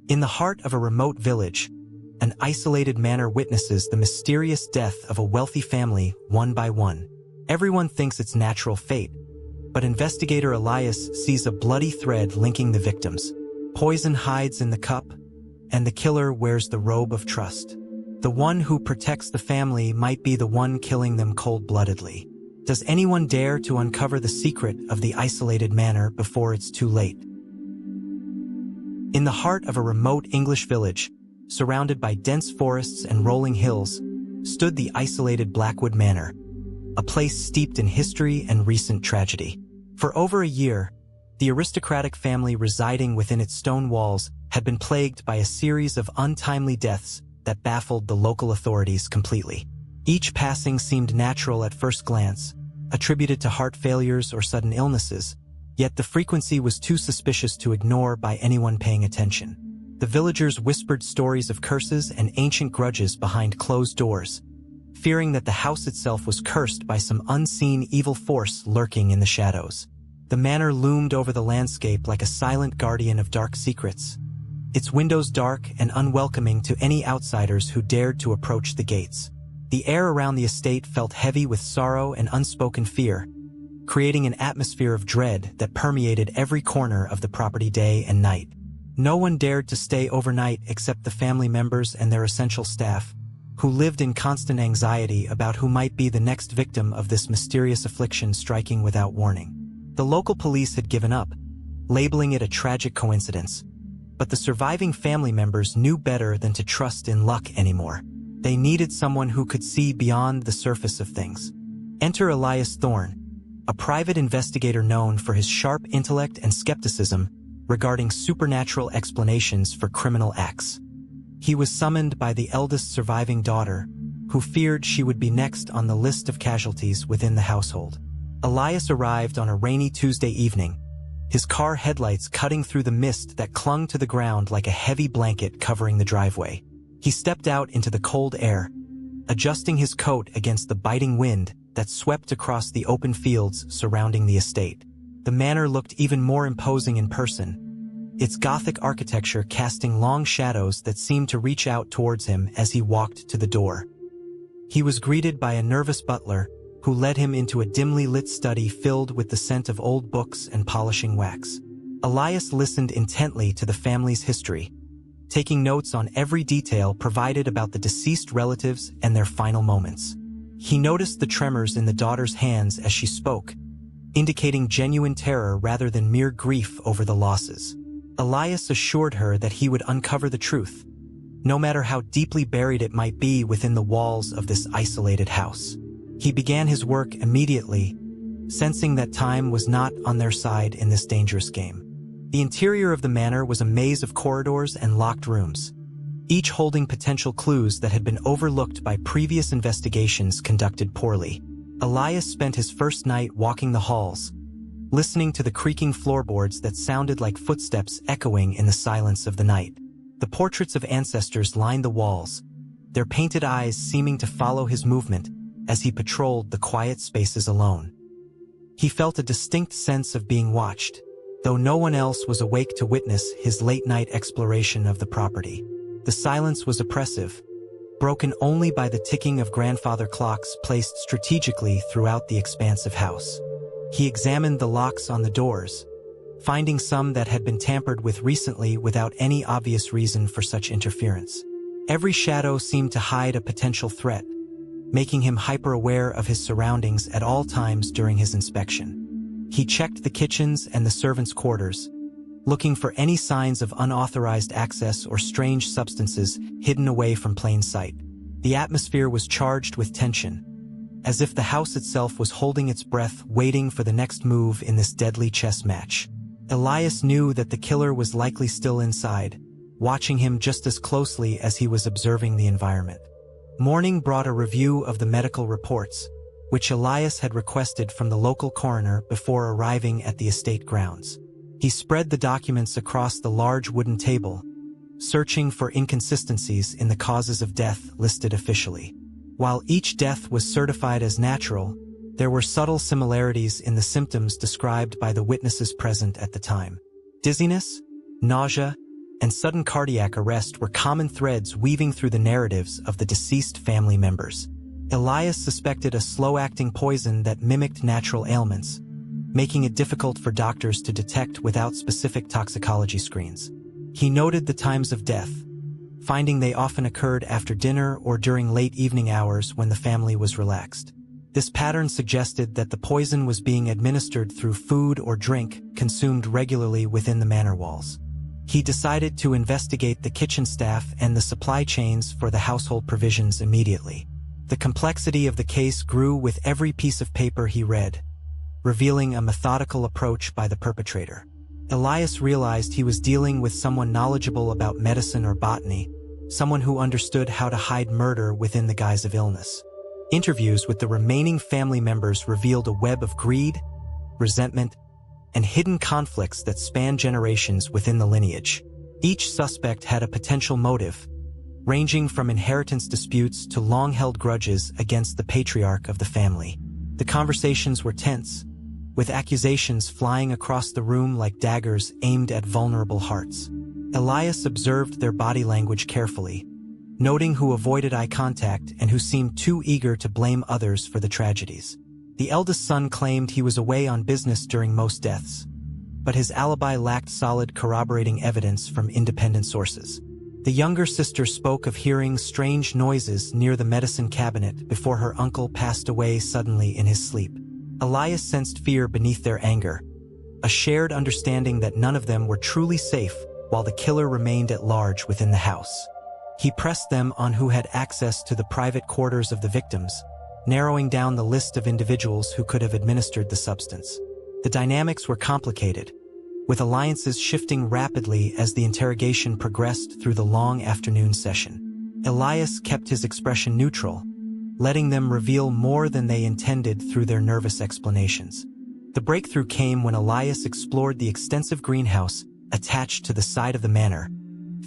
In the heart of a remote village, an isolated manor witnesses the mysterious death of a wealthy family one by one. Everyone thinks it's natural fate, but investigator Elias sees a bloody thread linking the victims. Poison hides in the cup, and the killer wears the robe of trust. The one who protects the family might be the one killing them cold-bloodedly. Does anyone dare to uncover the secret of the isolated manor before it's too late? In the heart of a remote English village, surrounded by dense forests and rolling hills, stood the isolated Blackwood Manor, a place steeped in history and recent tragedy. For over a year, the aristocratic family residing within its stone walls had been plagued by a series of untimely deaths that baffled the local authorities completely. Each passing seemed natural at first glance, attributed to heart failures or sudden illnesses, yet the frequency was too suspicious to ignore by anyone paying attention. The villagers whispered stories of curses and ancient grudges behind closed doors, fearing that the house itself was cursed by some unseen evil force lurking in the shadows. The manor loomed over the landscape like a silent guardian of dark secrets, its windows dark and unwelcoming to any outsiders who dared to approach the gates. The air around the estate felt heavy with sorrow and unspoken fear, creating an atmosphere of dread that permeated every corner of the property day and night. No one dared to stay overnight except the family members and their essential staff, who lived in constant anxiety about who might be the next victim of this mysterious affliction striking without warning. The local police had given up, labeling it a tragic coincidence, but the surviving family members knew better than to trust in luck anymore. They needed someone who could see beyond the surface of things. Enter Elias Thorne, a private investigator known for his sharp intellect and skepticism regarding supernatural explanations for criminal acts. He was summoned by the eldest surviving daughter, who feared she would be next on the list of casualties within the household. Elias arrived on a rainy Tuesday evening, his car headlights cutting through the mist that clung to the ground like a heavy blanket covering the driveway. He stepped out into the cold air, adjusting his coat against the biting wind that swept across the open fields surrounding the estate. The manor looked even more imposing in person, its Gothic architecture casting long shadows that seemed to reach out towards him as he walked to the door. He was greeted by a nervous butler, who led him into a dimly lit study filled with the scent of old books and polishing wax. Elias listened intently to the family's history, taking notes on every detail provided about the deceased relatives and their final moments. He noticed the tremors in the daughter's hands as she spoke, indicating genuine terror rather than mere grief over the losses. Elias assured her that he would uncover the truth, no matter how deeply buried it might be within the walls of this isolated house. He began his work immediately, sensing that time was not on their side in this dangerous game. The interior of the manor was a maze of corridors and locked rooms, each holding potential clues that had been overlooked by previous investigations conducted poorly. Elias spent his first night walking the halls, listening to the creaking floorboards that sounded like footsteps echoing in the silence of the night. The portraits of ancestors lined the walls, their painted eyes seeming to follow his movement as he patrolled the quiet spaces alone. He felt a distinct sense of being watched, though no one else was awake to witness his late-night exploration of the property. The silence was oppressive, broken only by the ticking of grandfather clocks placed strategically throughout the expansive house. He examined the locks on the doors, finding some that had been tampered with recently without any obvious reason for such interference. Every shadow seemed to hide a potential threat, making him hyper-aware of his surroundings at all times during his inspection. He checked the kitchens and the servants' quarters, looking for any signs of unauthorized access or strange substances hidden away from plain sight. The atmosphere was charged with tension, as if the house itself was holding its breath waiting for the next move in this deadly chess match. Elias knew that the killer was likely still inside, watching him just as closely as he was observing the environment. Morning brought a review of the medical reports, which Elias had requested from the local coroner before arriving at the estate grounds. He spread the documents across the large wooden table, searching for inconsistencies in the causes of death listed officially. While each death was certified as natural, there were subtle similarities in the symptoms described by the witnesses present at the time. Dizziness, nausea, and sudden cardiac arrest were common threads weaving through the narratives of the deceased family members. Elias suspected a slow-acting poison that mimicked natural ailments, making it difficult for doctors to detect without specific toxicology screens. He noted the times of death, finding they often occurred after dinner or during late evening hours when the family was relaxed. This pattern suggested that the poison was being administered through food or drink consumed regularly within the manor walls. He decided to investigate the kitchen staff and the supply chains for the household provisions immediately. The complexity of the case grew with every piece of paper he read, revealing a methodical approach by the perpetrator. Elias realized he was dealing with someone knowledgeable about medicine or botany, someone who understood how to hide murder within the guise of illness. Interviews with the remaining family members revealed a web of greed, resentment, and hidden conflicts that spanned generations within the lineage. Each suspect had a potential motive, ranging from inheritance disputes to long-held grudges against the patriarch of the family. The conversations were tense, with accusations flying across the room like daggers aimed at vulnerable hearts. Elias observed their body language carefully, noting who avoided eye contact and who seemed too eager to blame others for the tragedies. The eldest son claimed he was away on business during most deaths, but his alibi lacked solid corroborating evidence from independent sources. The younger sister spoke of hearing strange noises near the medicine cabinet before her uncle passed away suddenly in his sleep. Elias sensed fear beneath their anger, a shared understanding that none of them were truly safe while the killer remained at large within the house. He pressed them on who had access to the private quarters of the victims, narrowing down the list of individuals who could have administered the substance. The dynamics were complicated, with alliances shifting rapidly as the interrogation progressed through the long afternoon session. Elias kept his expression neutral, letting them reveal more than they intended through their nervous explanations. The breakthrough came when Elias explored the extensive greenhouse attached to the side of the manor,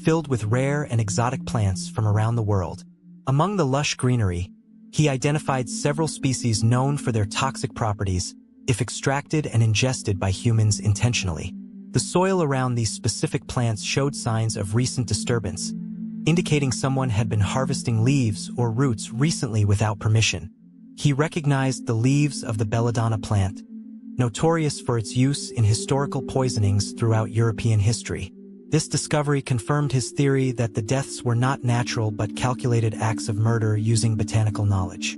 filled with rare and exotic plants from around the world. Among the lush greenery, he identified several species known for their toxic properties if extracted and ingested by humans intentionally. The soil around these specific plants showed signs of recent disturbance, indicating someone had been harvesting leaves or roots recently without permission. He recognized the leaves of the belladonna plant, notorious for its use in historical poisonings throughout European history. This discovery confirmed his theory that the deaths were not natural but calculated acts of murder using botanical knowledge.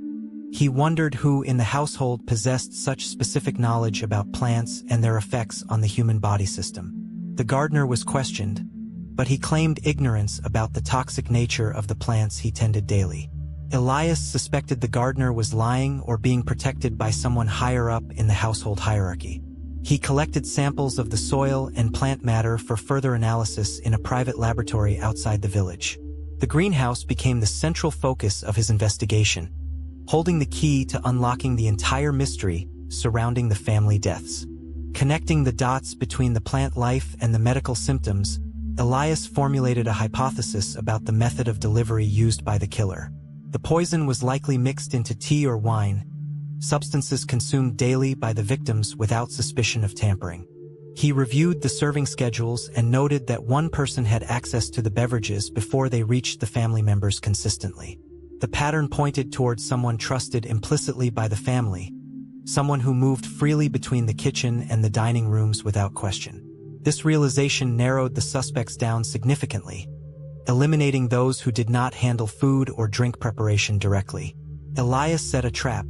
He wondered who in the household possessed such specific knowledge about plants and their effects on the human body system. The gardener was questioned, but he claimed ignorance about the toxic nature of the plants he tended daily. Elias suspected the gardener was lying or being protected by someone higher up in the household hierarchy. He collected samples of the soil and plant matter for further analysis in a private laboratory outside the village. The greenhouse became the central focus of his investigation, holding the key to unlocking the entire mystery surrounding the family deaths. Connecting the dots between the plant life and the medical symptoms, Elias formulated a hypothesis about the method of delivery used by the killer. The poison was likely mixed into tea or wine, substances consumed daily by the victims without suspicion of tampering. He reviewed the serving schedules and noted that one person had access to the beverages before they reached the family members consistently. The pattern pointed towards someone trusted implicitly by the family, someone who moved freely between the kitchen and the dining rooms without question. This realization narrowed the suspects down significantly, eliminating those who did not handle food or drink preparation directly. Elias set a trap,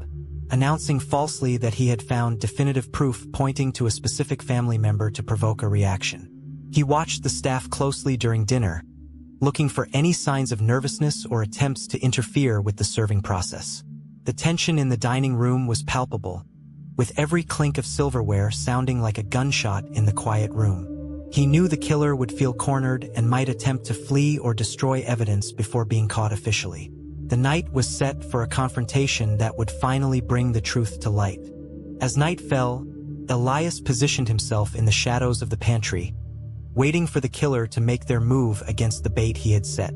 announcing falsely that he had found definitive proof pointing to a specific family member to provoke a reaction. He watched the staff closely during dinner, looking for any signs of nervousness or attempts to interfere with the serving process. The tension in the dining room was palpable, with every clink of silverware sounding like a gunshot in the quiet room. He knew the killer would feel cornered and might attempt to flee or destroy evidence before being caught officially. The night was set for a confrontation that would finally bring the truth to light. As night fell, Elias positioned himself in the shadows of the pantry, waiting for the killer to make their move against the bait he had set.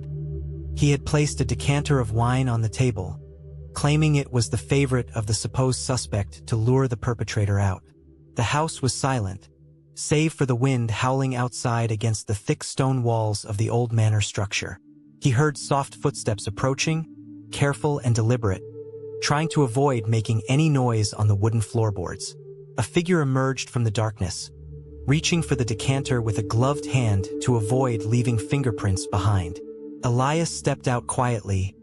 He had placed a decanter of wine on the table, claiming it was the favorite of the supposed suspect to lure the perpetrator out. The house was silent, save for the wind howling outside against the thick stone walls of the old manor structure. He heard soft footsteps approaching, careful and deliberate, trying to avoid making any noise on the wooden floorboards. A figure emerged from the darkness, reaching for the decanter with a gloved hand to avoid leaving fingerprints behind. Elias stepped out quietly,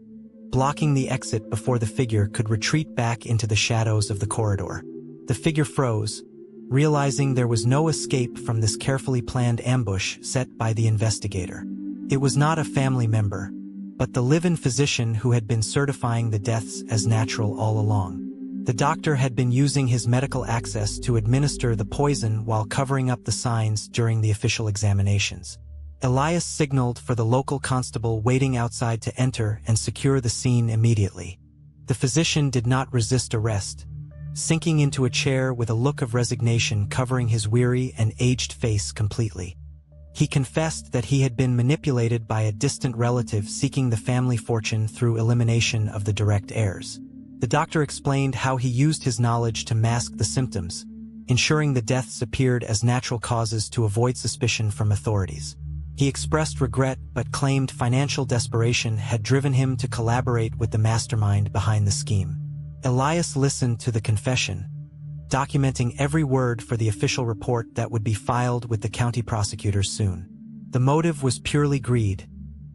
blocking the exit before the figure could retreat back into the shadows of the corridor. The figure froze, realizing there was no escape from this carefully planned ambush set by the investigator. It was not a family member, but the live-in physician who had been certifying the deaths as natural all along. The doctor had been using his medical access to administer the poison while covering up the signs during the official examinations. Elias signaled for the local constable waiting outside to enter and secure the scene immediately. The physician did not resist arrest, sinking into a chair with a look of resignation covering his weary and aged face completely. He confessed that he had been manipulated by a distant relative seeking the family fortune through elimination of the direct heirs. The doctor explained how he used his knowledge to mask the symptoms, ensuring the deaths appeared as natural causes to avoid suspicion from authorities. He expressed regret but claimed financial desperation had driven him to collaborate with the mastermind behind the scheme. Elias listened to the confession, documenting every word for the official report that would be filed with the county prosecutors soon. The motive was purely greed,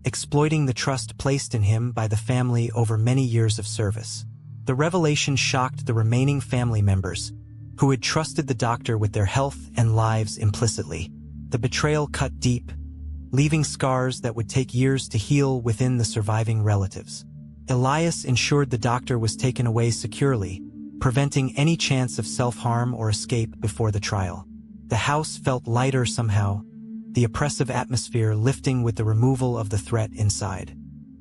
exploiting the trust placed in him by the family over many years of service. The revelation shocked the remaining family members, who had trusted the doctor with their health and lives implicitly. The betrayal cut deep, leaving scars that would take years to heal within the surviving relatives. Elias ensured the doctor was taken away securely, preventing any chance of self-harm or escape before the trial. The house felt lighter somehow, the oppressive atmosphere lifting with the removal of the threat inside.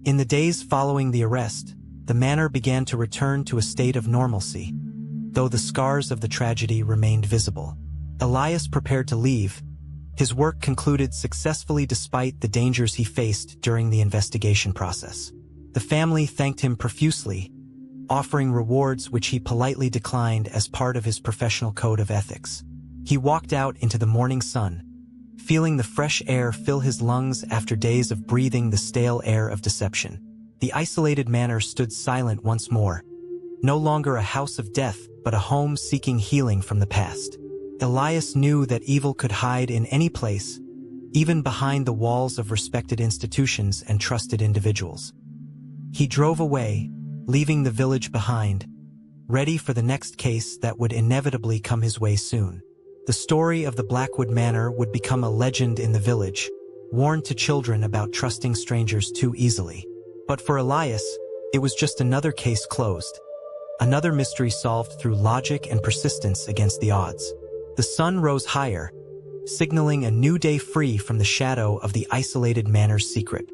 In the days following the arrest, the manor began to return to a state of normalcy, though the scars of the tragedy remained visible. Elias prepared to leave, his work concluded successfully despite the dangers he faced during the investigation process. The family thanked him profusely, offering rewards which he politely declined as part of his professional code of ethics. He walked out into the morning sun, feeling the fresh air fill his lungs after days of breathing the stale air of deception. The isolated manor stood silent once more, no longer a house of death, but a home seeking healing from the past. Elias knew that evil could hide in any place, even behind the walls of respected institutions and trusted individuals. He drove away, leaving the village behind, ready for the next case that would inevitably come his way soon. The story of the Blackwood Manor would become a legend in the village, warned to children about trusting strangers too easily. But for Elias, it was just another case closed, another mystery solved through logic and persistence against the odds. The sun rose higher, signaling a new day free from the shadow of the isolated manor's secret.